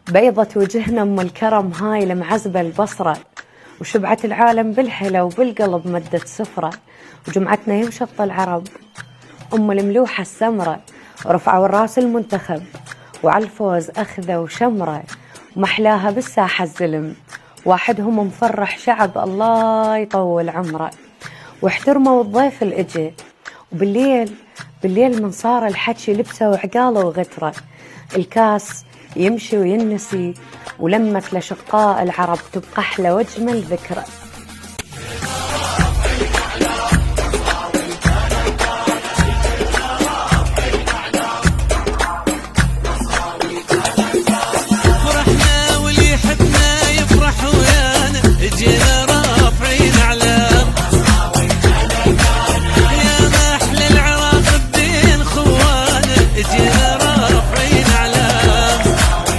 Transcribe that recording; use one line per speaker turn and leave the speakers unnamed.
بيضت وجهنا ام الكرم هاي المعزبة البصرة، وشبعت العالم بالهلا وبالقلب مدت سفرة، وجمعتنا يوم شط العرب ام الملوحة السمرة، ورفعوا الراس المنتخب وعلى الفوز اخذوا وشمرة، ومحلاها بالساحة الزلم واحدهم مفرح شعب الله يطول عمره، واحترموا الضيف الإجي، وبالليل من صار الحكي لبسه وعقاله وغتره، الكاس يمشي وينسي ولمة لشقاء العرب تبقى أحلى وأجمل ذكرى.